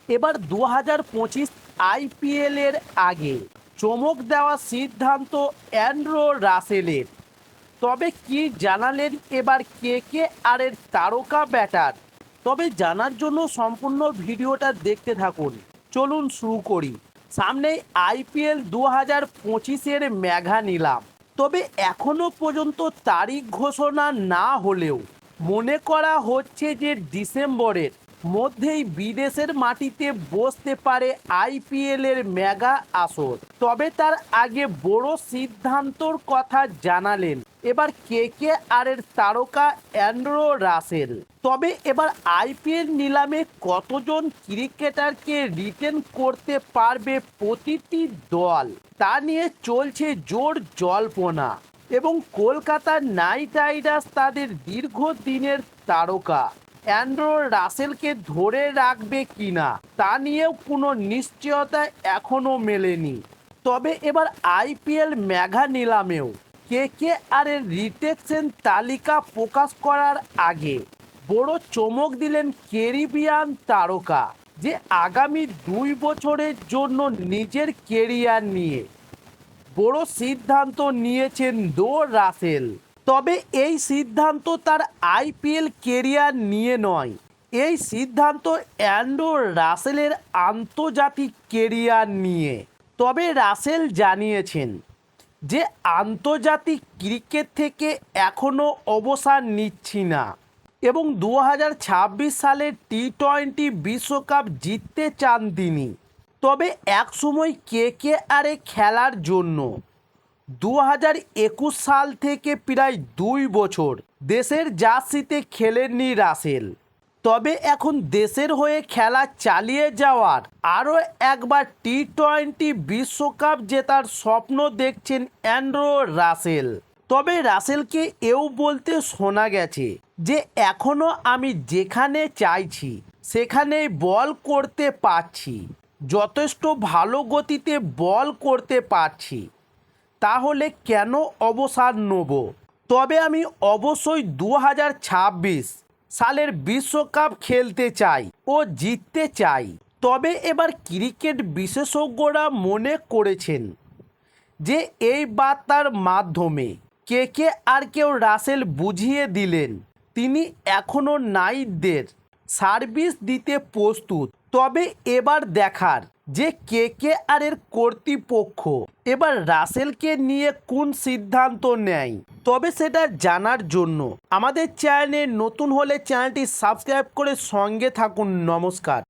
এবার 2025 আইপিএলের আগে চমক দেওয়া সিদ্ধান্ত অ্যান্ড্রু রাসেলের। তবে কি জানালেন এবার কেকেআর এর তারকা ব্যাটার? তবে জানার জন্য সম্পূর্ণ ভিডিওটা দেখতে থাকুন। চলুন শুরু করি। সামনেই আইপিএল 2025-এর মেগা নিলাম। তবে এখনো পর্যন্ত তারিখ ঘোষণা না হলেও মনে করা হচ্ছে যে ডিসেম্বরের মধ্যেই বিদেশের মাটিতে বসতে পারে আইপিএলের মেগা আসর। তবে তার আগে বড় সিদ্ধান্তর কথা জানালেন এবার কেকেআর এর তারকা অ্যান্ড্রু রাসেল। তবে এবার আইপিএল নিলামে কতজন ক্রিকেটারকে রিটেন করতে পারবে প্রতিটি দল, তা নিয়ে চলছে জোর জল্পনা। এবং কলকাতা নাইট রাইডার্স তাদের দীর্ঘদিনের তারকা অ্যান্ড্রু রাসেলকে ধরে রাখবে কিনা তা নিয়েও কোনো নিশ্চয়তা এখনও মেলেনি। তবে এবার আইপিএল মেগা নিলামেও কেকেআর এর রিটেকশন তালিকা প্রকাশ করার আগে বড় চমক দিলেন ক্যারিবিয়ান তারকা, যে আগামী 2 বছরের জন্য নিজের কেরিয়ার নিয়ে বড় সিদ্ধান্ত নিয়েছেন রাসেল। তবে এই সিদ্ধান্ত তার আইপিএল কেরিয়ার নিয়ে নয়, এই সিদ্ধান্ত অ্যান্ড্রু রাসেলের আন্তর্জাতিক কেরিয়ার নিয়ে। তবে রাসেল জানিয়েছেন যে আন্তর্জাতিক ক্রিকেট থেকে এখনও অবসর নিচ্ছি না এবং 2026 সালে টি-20 বিশ্বকাপ জিততে চান তিনি। তবে একসময় কেকেআরে খেলার জন্য 2021 সাল থেকে প্রায় 2 বছর দেশের জার্সিতে খেলেননি রাসেল। তবে এখন দেশের হয়ে খেলা চালিয়ে যাওয়ার আরও একবার টি-20 বিশ্বকাপ জেতার স্বপ্ন দেখছেন অ্যান্ড্রু রাসেল। তবে রাসেলকে এও বলতে শোনা গেছে যে এখনও আমি যেখানে চাইছি সেখানেই বল করতে পারছি, যথেষ্ট ভালো গতিতে বল করতে পারছি, তাহলে কেন অবসর নেব। তবে আমি অবশ্যই 2026 সালের বিশ্বকাপ খেলতে চাই ও জিততে চাই। তবে এবার ক্রিকেট বিশেষজ্ঞরা মনে করেছেন যে এই বার্তার মাধ্যমে কেকেআরকেও রাসেল বুঝিয়ে দিলেন তিনি এখনও নাইটদের সার্ভিস দিতে প্রস্তুত। তবে এবার দেখার যে কেকেআর এর কর্তৃপক্ষ এবার রাসেলকে নিয়ে কোন সিদ্ধান্ত নেয়। তবে সেটা জানার জন্য আমাদের চ্যানেলে নতুন হলে চ্যানেলটি সাবস্ক্রাইব করে সঙ্গে থাকুন। নমস্কার।